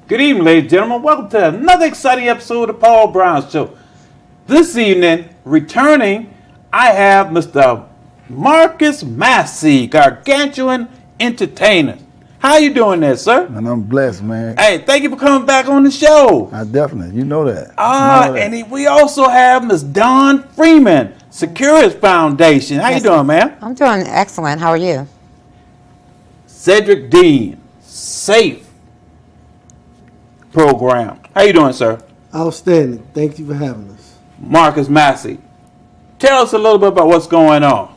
Good evening, ladies and gentlemen. Welcome to another exciting episode of the Paul Brown Show. This evening, returning, I have Mr. Marcus Massey, Gargantuan Entertainment. How you doing there, sir? And I'm blessed, man. Hey, thank you for coming back on the show. I definitely, you know that. We also have Ms. Dawn Freeman, Securus Foundation. How you doing, ma'am? I'm doing excellent. How are you? Cedric Dean, Safe Program. How you doing, sir? Outstanding. Thank you for having us. Marcus Massey. Tell us a little bit about what's going on.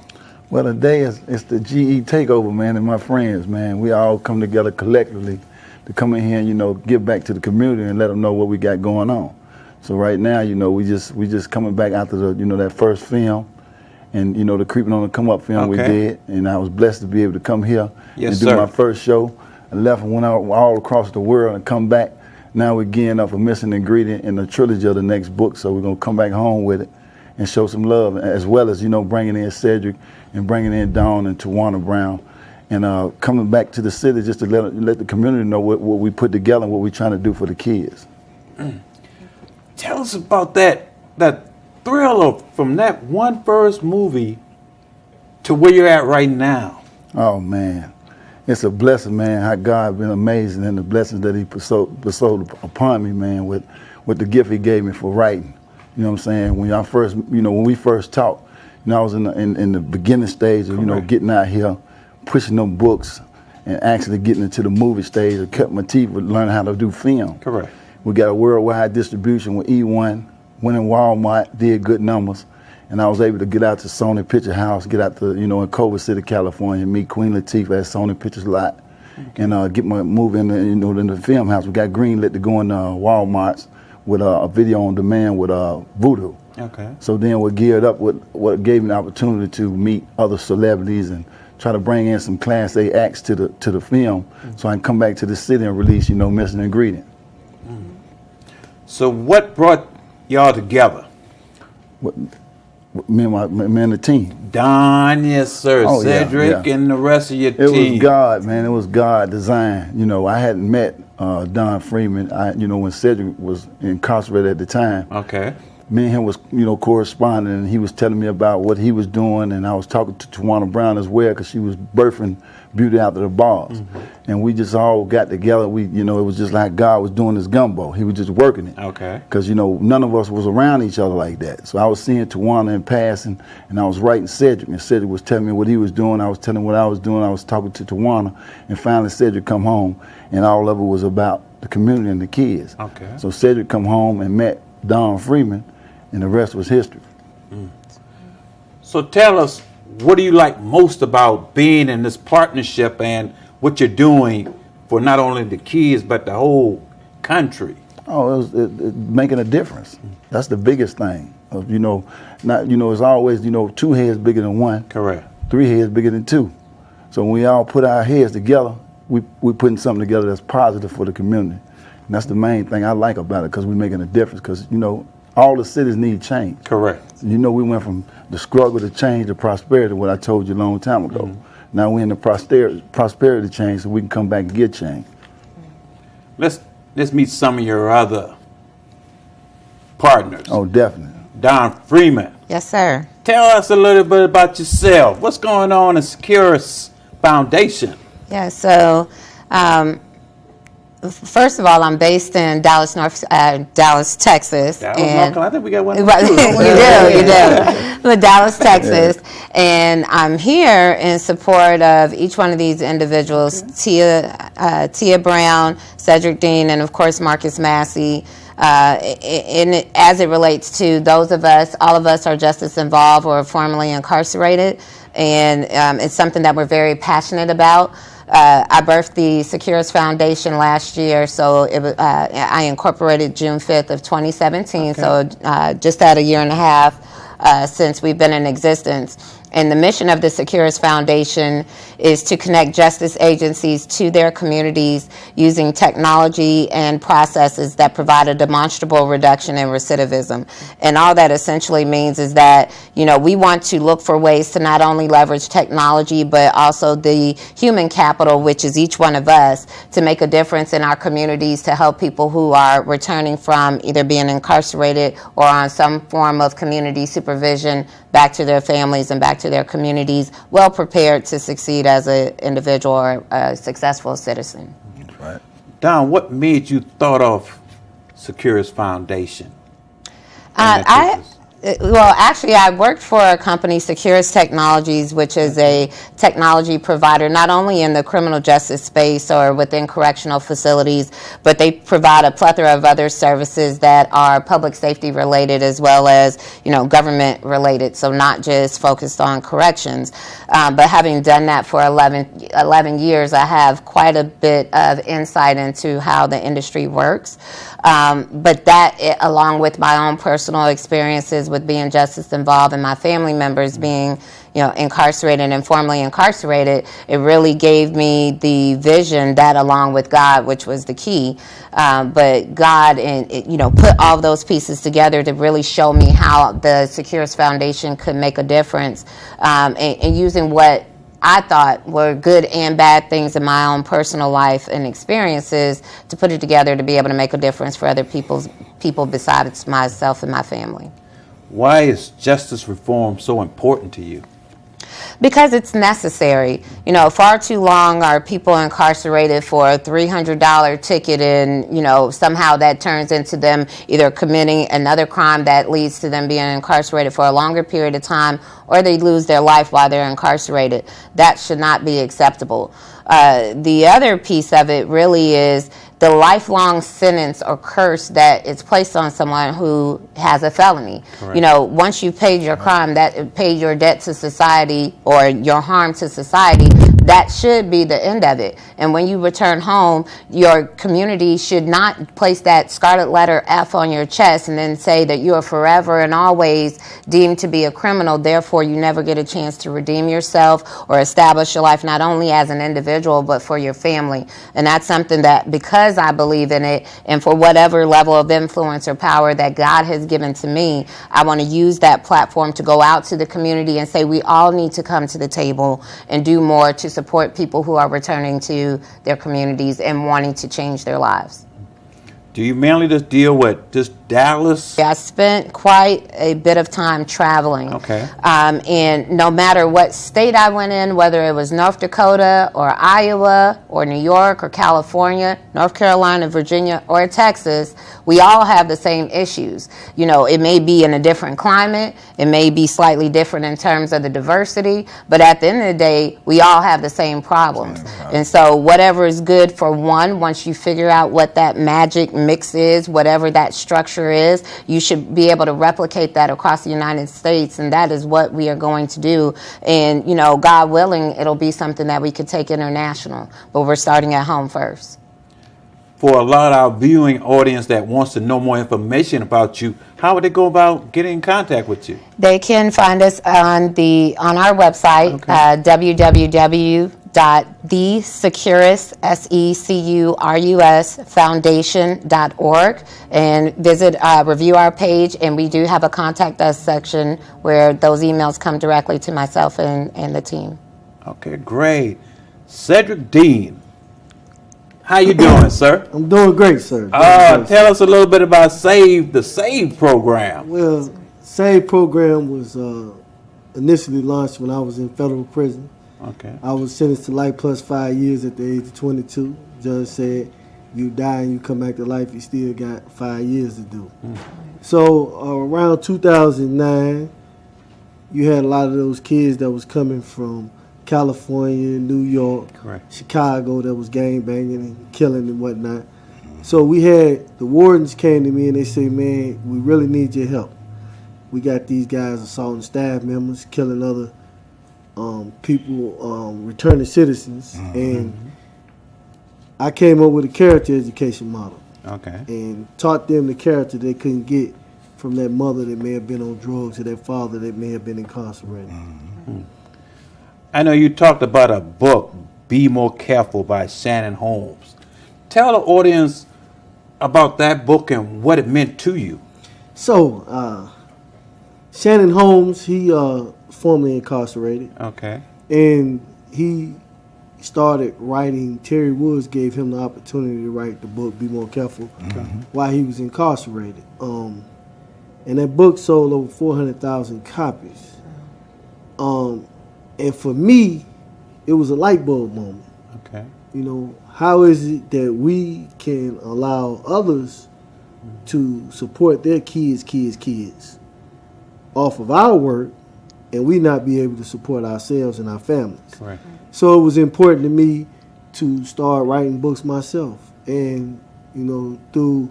Well, today it's the GE takeover, man, and my friends, man. We all come together collectively to come in here and, give back to the community and let them know what we got going on. So right now, we just coming back after the, that first film and, the Creeping on the Come Up film we did. And I was blessed to be able to come here and do my first show. I left and went out all across the world and come back. Now we're gearing up a missing ingredient in the trilogy of the next book, so we're going to come back home with it and show some love, as well as, bringing in Cedric and bringing in Dawn and Tawana Brown and coming back to the city just to let the community know what we put together and what we're trying to do for the kids. Tell us about that thrill from that one first movie to where you're at right now. Oh, man. It's a blessing, man, how God been amazing and the blessings that he bestowed upon me, man, with the gift he gave me for writing. You know what I'm saying? When we first talked, I was in the beginning stage of, getting out here, pushing them books and actually getting into the movie stage. I cut my teeth with learning how to do film. Correct. We got a worldwide distribution with E1, went in Walmart, did good numbers. And I was able to get out to Sony Picture House, get out to, in Culver City, California, meet Queen Latifah at Sony Pictures lot, and get my movie in the film house. We got greenlit to go in Walmart's with a video on demand with Voodoo. Okay. So then we're geared up with what gave me the opportunity to meet other celebrities and try to bring in some Class A acts to the film, so I can come back to the city and release, Missing Ingredient. So what brought y'all together? Me and the team. Don, yes, sir. Oh, Cedric and the rest of your team. It was God, man. It was God design. I hadn't met Don Freeman. When Cedric was incarcerated at the time. Okay. Me and him was, corresponding, and he was telling me about what he was doing, and I was talking to Tawana Brown as well, because she was birthing Beauty After the Bars. And we just all got together. It was just like God was doing his gumbo. He was just working it. Okay. Because, none of us was around each other like that. So I was seeing Tawana in passing, and I was writing Cedric, and Cedric was telling me what he was doing. I was telling him what I was doing. I was talking to Tawana, and finally Cedric come home, and all of it was about the community and the kids. Okay. So Cedric come home and met Don Freeman, and the rest was history. So tell us, what do you like most about being in this partnership and what you're doing for not only the kids but the whole country? Oh, it making a difference. That's the biggest thing. It's always, two heads bigger than one. Correct. Three heads bigger than two. So when we all put our heads together, we're putting something together that's positive for the community. And that's the main thing I like about it, because we're making a difference, because, all the cities need change. Correct. We went from the struggle to change to prosperity, what I told you a long time ago. Now we're in the prosperity change, so we can come back and get change. Let's meet some of your other partners. Oh, definitely. Don Freeman. Yes, sir. Tell us a little bit about yourself. What's going on in Securus Foundation? Yeah, so first of all, I'm based in Dallas, Texas. And I think we got one. You do. Dallas, Texas. And I'm here in support of each one of these individuals, Tia Brown, Cedric Dean, and of course Marcus Massey. As it relates to those of us, all of us are justice involved or formerly incarcerated. And it's something that we're very passionate about. I birthed the Securus Foundation last year, so I incorporated June 5th of 2017, so just at a year and a half since we've been in existence. And the mission of the Securus Foundation is to connect justice agencies to their communities using technology and processes that provide a demonstrable reduction in recidivism. And all that essentially means is that, we want to look for ways to not only leverage technology, but also the human capital, which is each one of us, to make a difference in our communities, to help people who are returning from either being incarcerated or on some form of community supervision back to their families and back to their communities, well prepared to succeed as an individual or a successful citizen. Right. Don, what made you thought of Securus Foundation? Actually, I worked for a company, Securus Technologies, which is a technology provider not only in the criminal justice space or within correctional facilities, but they provide a plethora of other services that are public safety related as well as, government related, so not just focused on corrections. But having done that for 11 years, I have quite a bit of insight into how the industry works. But that, along with my own personal experiences with being justice involved and my family members being, incarcerated and formerly incarcerated, it really gave me the vision that, along with God, which was the key, but God put all those pieces together to really show me how the Securus Foundation could make a difference, and using what I thought were good and bad things in my own personal life and experiences to put it together to be able to make a difference for other people besides myself and my family. Why is justice reform so important to you? Because it's necessary. Far too long are people incarcerated for a $300 ticket, and somehow that turns into them either committing another crime that leads to them being incarcerated for a longer period of time, or they lose their life while they're incarcerated. That should not be acceptable. The other piece of it really is the lifelong sentence or curse that is placed on someone who has a felony. Correct. Once you've paid your crime, that paid your debt to society or your harm to society, that should be the end of it. And when you return home, your community should not place that scarlet letter F on your chest and then say that you are forever and always deemed to be a criminal. Therefore, you never get a chance to redeem yourself or establish your life not only as an individual, but for your family. And that's something that, because I believe in it, and for whatever level of influence or power that God has given to me, I want to use that platform to go out to the community and say we all need to come to the table and do more to support people who are returning to their communities and wanting to change their lives. Do you mainly just deal with just Dallas? I spent quite a bit of time traveling. Okay. And no matter what state I went in, whether it was North Dakota or Iowa or New York or California, North Carolina, Virginia, or Texas, we all have the same issues. It may be in a different climate. It may be slightly different in terms of the diversity. But at the end of the day, we all have the same problems. And so whatever is good for one, once you figure out what that magic mix is, whatever that structure is, you should be able to replicate that across the United States, and that is what we are going to do. And God willing, it'll be something that we could take international, but we're starting at home first. For a lot of our viewing audience that wants to know more information about you, how would they go about getting in contact with you? They can find us on our website, www.thesecurus, SECURUS foundation.org, and review our page, and we do have a contact us section where those emails come directly to myself and the team. Okay, great. Cedric Dean, how you doing, sir? I'm doing great, sir. Tell us a little bit about the SAVE program. Well, SAVE program was initially launched when I was in federal prison. Okay. I was sentenced to life plus 5 years at the age of 22. Judge said, you die and you come back to life, you still got 5 years to do. So around 2009, you had a lot of those kids that was coming from California, New York, correct, Chicago, that was gang banging and killing and whatnot. So we had, the wardens came to me and they said, man, we really need your help. We got these guys assaulting staff members, killing other people, returning citizens. And I came up with a character education model. Okay. And taught them the character they couldn't get from that mother that may have been on drugs to that father that may have been incarcerated. I know you talked about a book, Be More Careful by Shannon Holmes. Tell the audience about that book and what it meant to you. So, Shannon Holmes, he formerly incarcerated, Okay. and he started writing. Terry Woods gave him the opportunity to write the book, Be More Careful, while he was incarcerated. And that book sold over 400,000 copies. And for me, it was a light bulb moment. Okay. You know, how is it that we can allow others to support their kids off of our work, and we not be able to support ourselves and our families? Correct. So it was important to me to start writing books myself. And, you know, through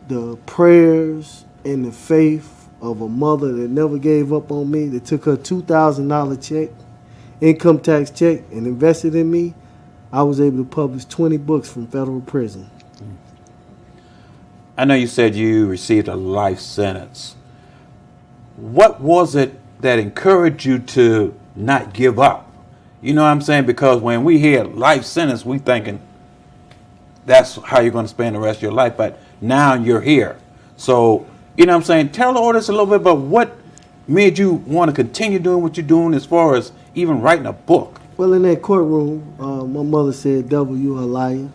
the prayers and the faith of a mother that never gave up on me, that took her $2,000 check, income tax check, and invested in me, I was able to publish 20 books from federal prison. I know you said you received a life sentence. What was it that encouraged you to not give up? You know what I'm saying? Because when we hear life sentence, we thinking that's how you're going to spend the rest of your life. But now you're here. So, you know what I'm saying? Tell the audience a little bit about what made you want to continue doing what you're doing as far as even writing a book. Well, in that courtroom, my mother said, "Devil, you a liar."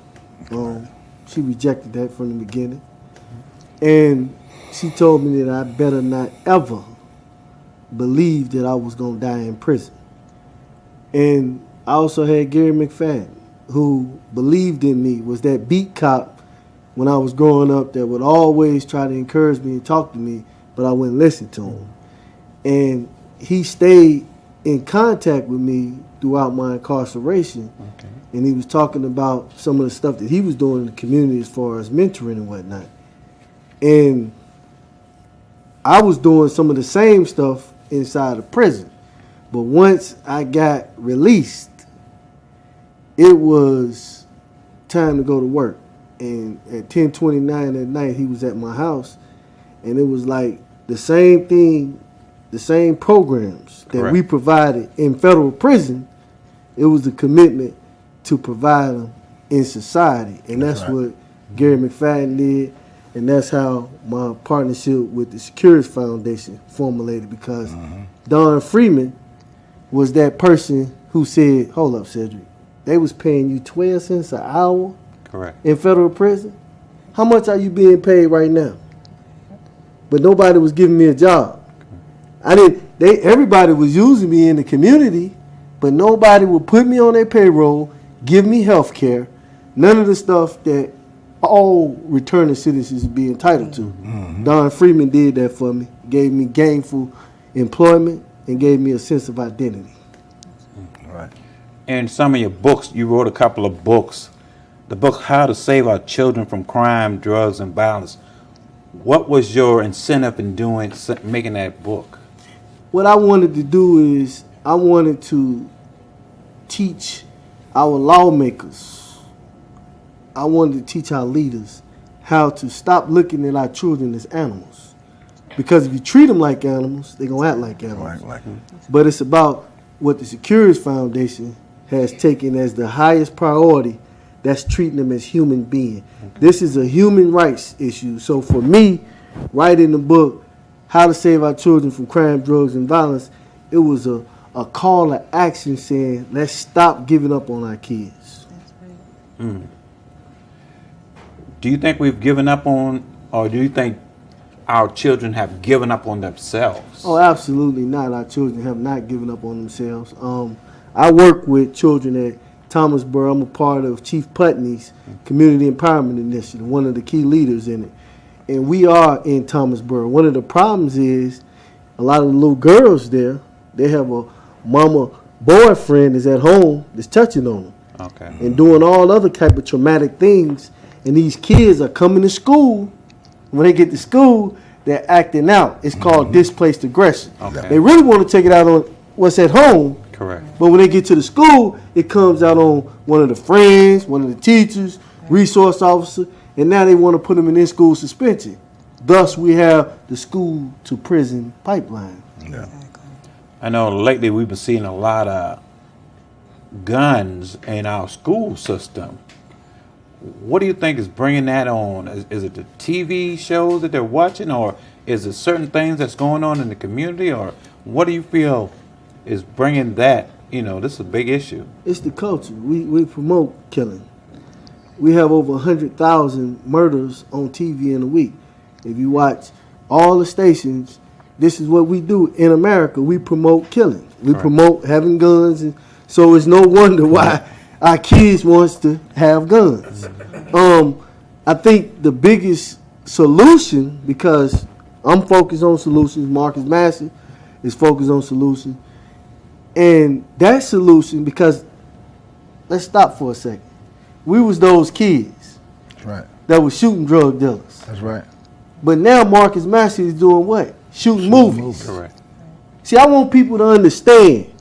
She rejected that from the beginning. And she told me that I better not ever believe that I was going to die in prison. And I also had Gary McFadden, who believed in me, was that beat cop when I was growing up that would always try to encourage me and talk to me, but I wouldn't listen to him. And he stayed in contact with me throughout my incarceration. Okay. And he was talking about some of the stuff that he was doing in the community as far as mentoring and whatnot. And I was doing some of the same stuff inside the prison. But once I got released, it was time to go to work. And at 10:29 at night, he was at my house. And it was like the same thing, the same programs that Correct. we provided in federal prison. It was the commitment to provide them in society. And that's right. what Gary McFadden did. And that's how my partnership with the Security Foundation formulated, because Don Freeman was that person who said, "Hold up, Cedric, they was paying you 12 cents an hour Correct. in federal prison. How much are you being paid right now?" But nobody was giving me a job. Everybody was using me in the community, but nobody would put me on their payroll, give me health care, none of the stuff that all returning citizens be entitled to. Don Freeman did that for me, gave me gainful employment, and gave me a sense of identity. Right. In some of your books, you wrote a couple of books. The book, How to Save Our Children from Crime, Drugs, and Violence. What was your incentive in making that book? What I wanted to do is I wanted to teach our lawmakers, I wanted to teach our leaders how to stop looking at our children as animals. Because if you treat them like animals, they're going to act like animals. Right. But it's about what the Security Foundation has taken as the highest priority, that's treating them as human beings. This is a human rights issue. So for me, writing the book, How to Save Our Children from Crime, Drugs, and Violence, it was a call to action saying, let's stop giving up on our kids. Do you think we've given up on, or do you think our children have given up on themselves? Oh, absolutely not. Our children have not given up on themselves. I work with children at Thomasboro. I'm a part of Chief Putney's Community Empowerment Initiative, one of the key leaders in it. And we are in Thomasboro. One of the problems is a lot of the little girls there, they have a mama boyfriend is at home that's touching on them. Okay. And doing all other type of traumatic things. And these kids are coming to school. When they get to school, they're acting out. It's called displaced aggression. Okay. They really want to take it out on what's at home. Correct. But when they get to the school, it comes out on one of the friends, one of the teachers, resource officer, and now they want to put them in school suspension. Thus, we have the school to prison pipeline. Yeah. I know lately we've been seeing a lot of guns in our school system. What do you think is bringing that on? Is it the TV shows that they're watching, or is it certain things that's going on in the community, or what do you feel is bringing that? This is a big issue. It's the culture. We promote killing. We have over 100,000 murders on TV in a week. If you watch all the stations, this is what we do in America. We promote killing. We promote having guns, and so it's no wonder why our kids wants to have guns. I think the biggest solution, because I'm focused on solutions, Marcus Massey is focused on solutions, and that solution, because let's stop for a second. We was those kids That's right. that was shooting drug dealers. That's right. But now Marcus Massey is doing what? Shooting movies. Correct. See, I want people to understand.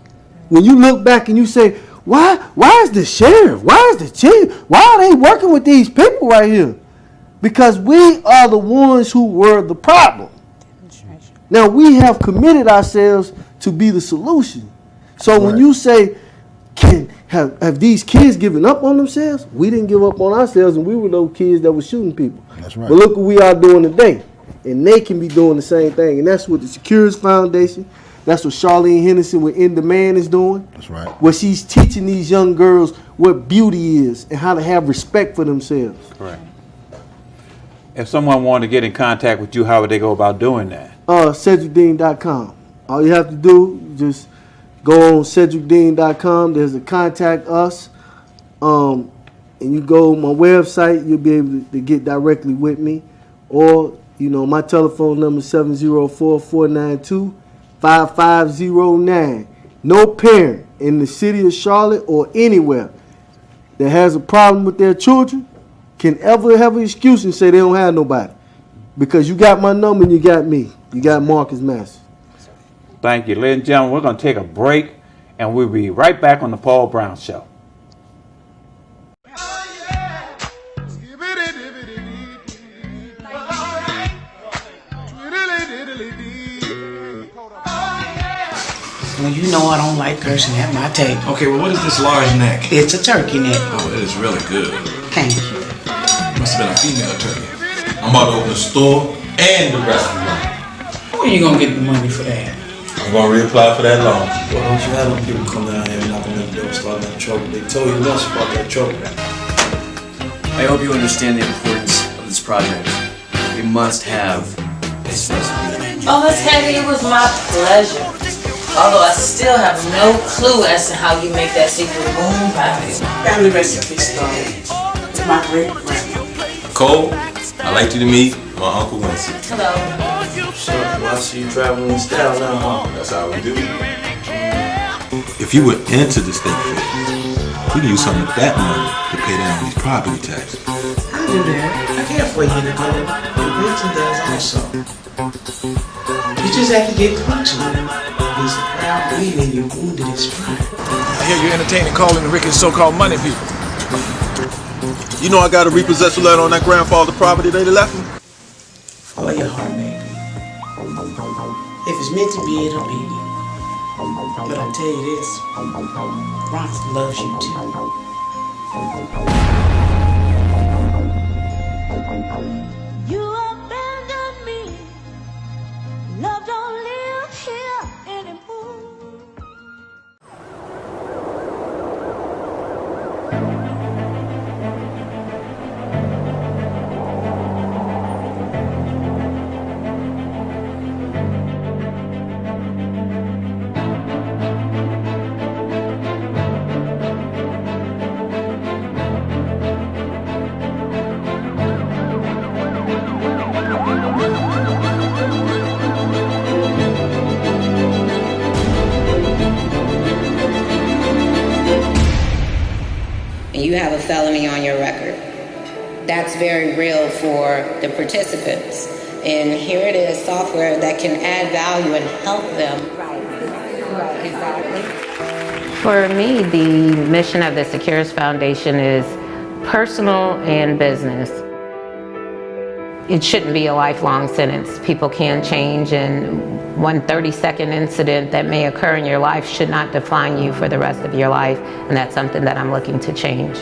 When you look back and you say, why is the sheriff? Why is the chief? Why are they working with these people right here? Because we are the ones who were the problem. Now we have committed ourselves to be the solution. So when you say, have these kids given up on themselves? We didn't give up on ourselves, and we were those kids that were shooting people. That's right. But look what we are doing today. And they can be doing the same thing. And that's what the Secures Foundation, that's what Charlene Henderson with In Demand is doing. That's right. Where she's teaching these young girls what beauty is and how to have respect for themselves. Correct. If someone wanted to get in contact with you, how would they go about doing that? CedricDean.com. All you have to do, just go on CedricDean.com. There's a contact us. And you go on my website, you'll be able to get directly with me. Or, my telephone number is 704-492-5509. No parent in the city of Charlotte or anywhere that has a problem with their children can ever have an excuse and say they don't have nobody. Because you got my number and you got me. You got Marcus Massey. Thank you. Ladies and gentlemen, we're going to take a break, and we'll be right back on the Paul Brown Show. Well, you know I don't like cursing at my table. Okay, well, what is this large neck? It's a turkey neck. Oh, it is really good. Thank you. Must have been a female turkey. I'm about to open a store and the restaurant. When you gonna get the money for that? I'm gonna reapply for that loan. Well, don't you have them people come down here and knock on the door, start that trouble? They told you once about that trouble. I hope you understand the importance of this project. We must have this recipe. Oh, Miss Hetty, it was my pleasure. Although I still have no clue as to how you make that secret moon pie. Family recipe started with my great grandma. Cole, I'd like you to meet my Uncle Wincy. Hello. Sure, well, I see you traveling in style now, huh? That's how we do it. If you were into the state fair, we can use some of that money to pay down these property taxes. I do that. I can't for you to do it. The Wilson does also. You just have to get punctual. He's a proud leader and you're wounded his pride. I hear you entertaining calling the Ricky's so-called money people. You know I got a repossession letter on that grandfather property they left me? Follow your heart, baby. If it's meant to be, it'll be. But I'll tell you this, Bronx loves you too. You abandoned me. Love don't live here anymore. And you have a felony on your record. That's very real for the participants. And here it is, software that can add value and help them. Right, exactly. For me, the mission of the Secures Foundation is personal and business. it shouldn't be a lifelong sentence. People can change, and one 30-second incident that may occur in your life should not define you for the rest of your life, and that's something that I'm looking to change.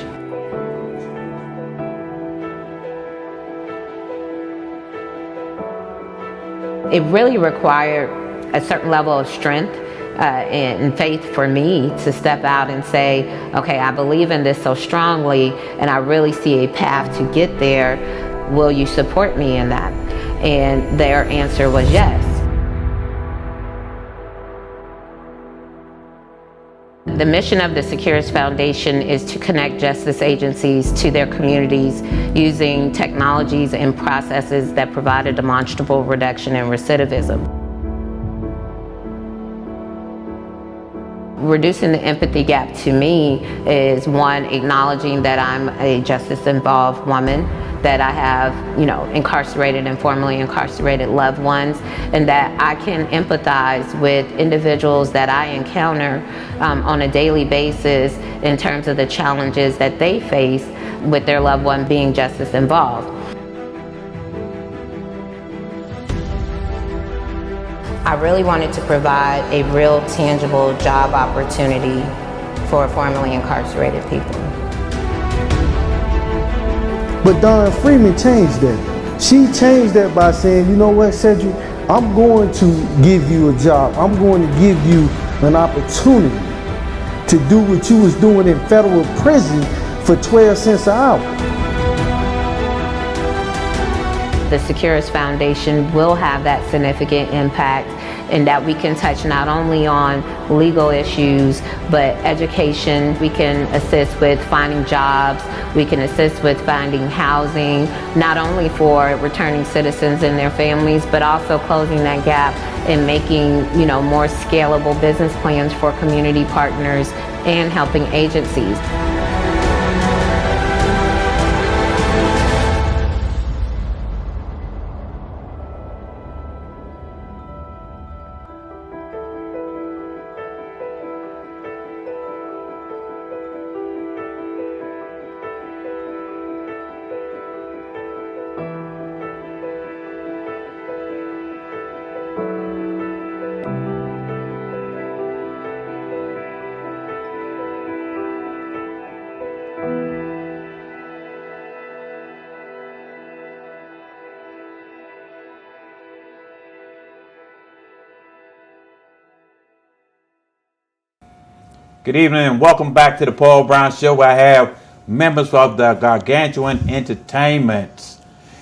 It really required a certain level of strength and faith for me to step out and say, okay, I believe in this so strongly, and I really see a path to get there. Will you support me in that? And their answer was yes. The mission of the Securus Foundation is to connect justice agencies to their communities using technologies and processes that provide a demonstrable reduction in recidivism. Reducing the empathy gap to me is, one, acknowledging that I'm a justice-involved woman, that I have, incarcerated and formerly incarcerated loved ones, and that I can empathize with individuals that I encounter on a daily basis in terms of the challenges that they face with their loved one being justice-involved. I really wanted to provide a real, tangible job opportunity for formerly incarcerated people. But Dawn Freeman changed that. She changed that by saying, you know what, Cedric, I'm going to give you a job. I'm going to give you an opportunity to do what you was doing in federal prison for 12 cents an hour. The Securus Foundation will have that significant impact, in that we can touch not only on legal issues, but education. We can assist with finding jobs. We can assist with finding housing, not only for returning citizens and their families, but also closing that gap and making, more scalable business plans for community partners and helping agencies. Good evening and welcome back to the Paul Brown Show, where I have members of the Gargantuan Entertainment.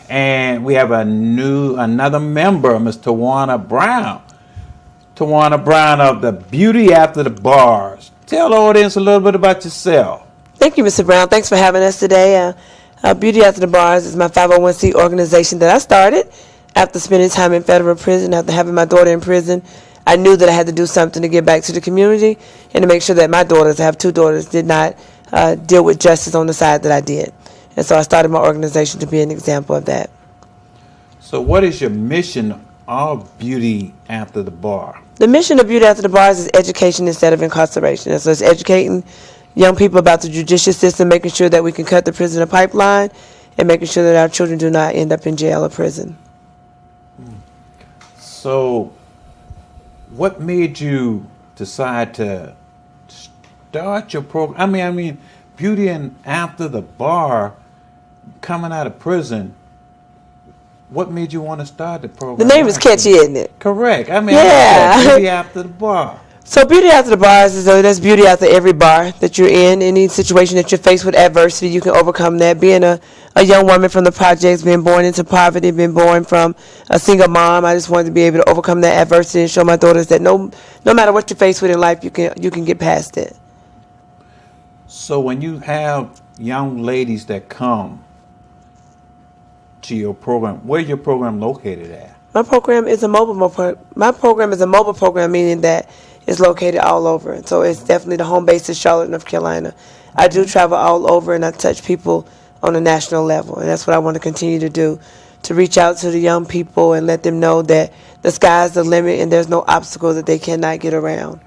And we have another member, Ms. Tawana Brown. Tawana Brown of the Beauty After the Bars. Tell the audience a little bit about yourself. Thank you, Mr. Brown. Thanks for having us today. Beauty After the Bars is my 501c organization that I started after spending time in federal prison, after having my daughter in prison. I knew that I had to do something to give back to the community and to make sure that my daughters, I have 2 daughters, did not deal with justice on the side that I did. And so I started my organization to be an example of that. So what is your mission of Beauty After the Bar? The mission of Beauty After the Bars is education instead of incarceration. And so it's educating young people about the judicial system, making sure that we can cut the prisoner pipeline, and making sure that our children do not end up in jail or prison. So what made you decide to start your program? I mean, Beauty and After the Bar, coming out of prison. What made you want to start the program? The name is catchy, isn't it? Correct. I mean, yeah. Beauty After the Bar. So Beauty After the Bars is that's beauty after every bar that you're in. Any situation that you're faced with adversity, you can overcome that. Being a young woman from the projects, being born into poverty, being born from a single mom, I just wanted to be able to overcome that adversity and show my daughters that no matter what you're faced with in life, you can get past it. So when you have young ladies that come to your program, where's your program located at? My program is a mobile program, meaning that it's located all over. And so it's definitely the home base is Charlotte, North Carolina. I do travel all over and I touch people on a national level. And that's what I want to continue to do, to reach out to the young people and let them know that the sky's the limit and there's no obstacle that they cannot get around.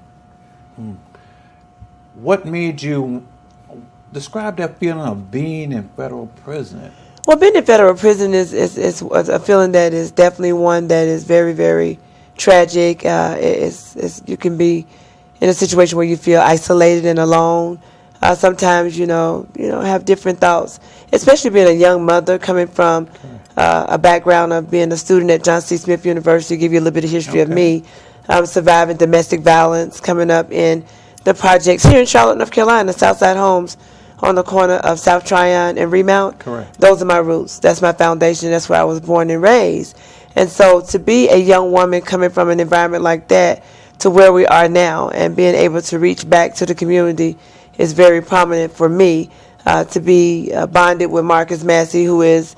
What made you describe that feeling of being in federal prison? Well, being in federal prison is a feeling that is definitely one that is very, very tragic. You can be in a situation where you feel isolated and alone. Sometimes, have different thoughts, especially being a young mother coming from a background of being a student at John C. Smith University. To give you a little bit of history of me, surviving domestic violence, coming up in the projects here in Charlotte, North Carolina, Southside Homes on the corner of South Tryon and Remount. Correct. Those are my roots. That's my foundation. That's where I was born and raised. And so to be a young woman coming from an environment like that to where we are now and being able to reach back to the community is very prominent for me. To be bonded with Marcus Massey, who is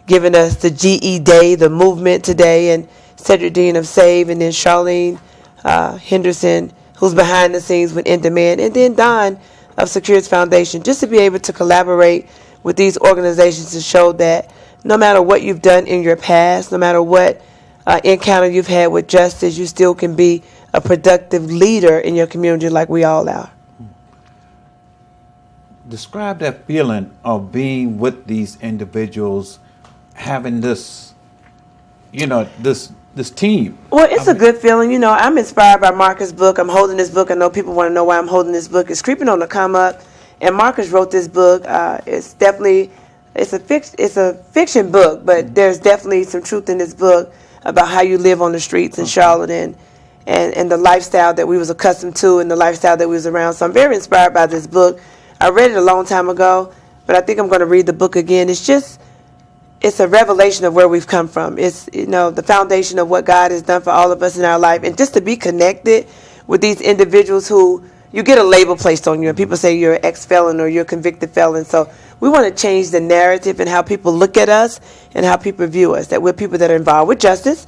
giving us the GE Day, the movement today, and Cedric Dean of SAVE, and then Charlene Henderson, who's behind the scenes with In Demand, and then Don of Security's Foundation, just to be able to collaborate with these organizations to show that no matter what you've done in your past, no matter what encounter you've had with justice, you still can be a productive leader in your community like we all are. Describe that feeling of being with these individuals, having this, this team. Well, it's a good feeling. I'm inspired by Marcus' book. I'm holding this book. I know people want to know why I'm holding this book. It's Creeping on the Come Up, and Marcus wrote this book. It's a fiction book, but there's definitely some truth in this book about how you live on the streets in Charlotte and the lifestyle that we was accustomed to and the lifestyle that we was around. So I'm very inspired by this book. I read it a long time ago, but I think I'm going to read the book again. It's a revelation of where we've come from. It's, the foundation of what God has done for all of us in our life. And just to be connected with these individuals who you get a label placed on you, and people say you're an ex-felon or you're a convicted felon. So we want to change the narrative and how people look at us and how people view us, that we're people that are involved with justice.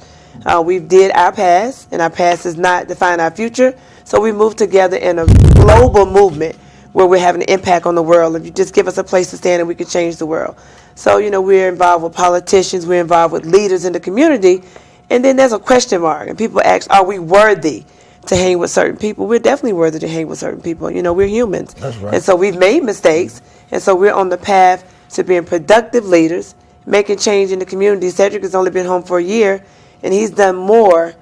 We did our past, and our past does not define our future. So we move together in a global movement where we're having an impact on the world. If you just give us a place to stand and we can change the world. So, we're involved with politicians, we're involved with leaders in the community, and then there's a question mark. And people ask, are we worthy to hang with certain people? We're definitely worthy to hang with certain people. We're humans. That's right. And so we've made mistakes, and so we're on the path to being productive leaders, making change in the community. Cedric has only been home for a year, and he's done more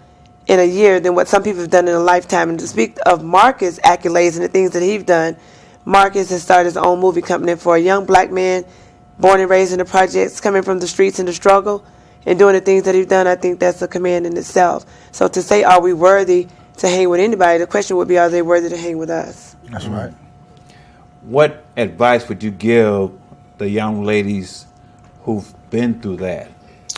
in a year than what some people have done in a lifetime. And to speak of Marcus' accolades and the things that he's done, Marcus has started his own movie company for a young black man born and raised in the projects, coming from the streets and the struggle, and doing the things that he's done. I think that's a command in itself. So to say, are we worthy to hang with anybody, the question would be, are they worthy to hang with us? That's right. What advice would you give the young ladies who've been through that,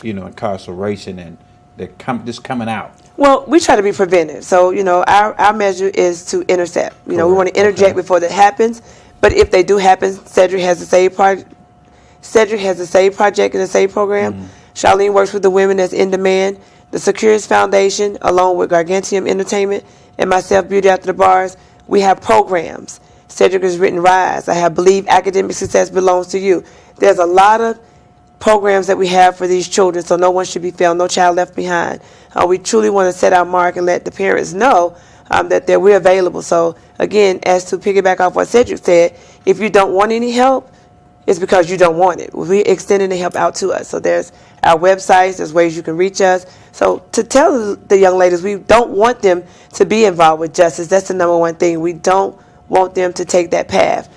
incarceration, and they're just coming out? Well, we try to be preventive. So, our measure is to intercept. We want to interject before that happens. But if they do happen, Cedric has a SAVE project and a SAVE program. Mm-hmm. Charlene works with the women that's in demand. The Security's Foundation, along with Gargantuan Entertainment, and myself, Beauty After the Bars, we have programs. Cedric has written Rise. I have Believe Academic Success Belongs to You. There's a lot of programs that we have for these children, so no one should be failed, no child left behind. We truly want to set our mark and let the parents know that we're available. So again, as to piggyback off what Cedric said, if you don't want any help, it's because you don't want it. We're extending the help out to us. So there's our websites, there's ways you can reach us. So to tell the young ladies, we don't want them to be involved with justice. That's the number one thing. We don't want them to take that path.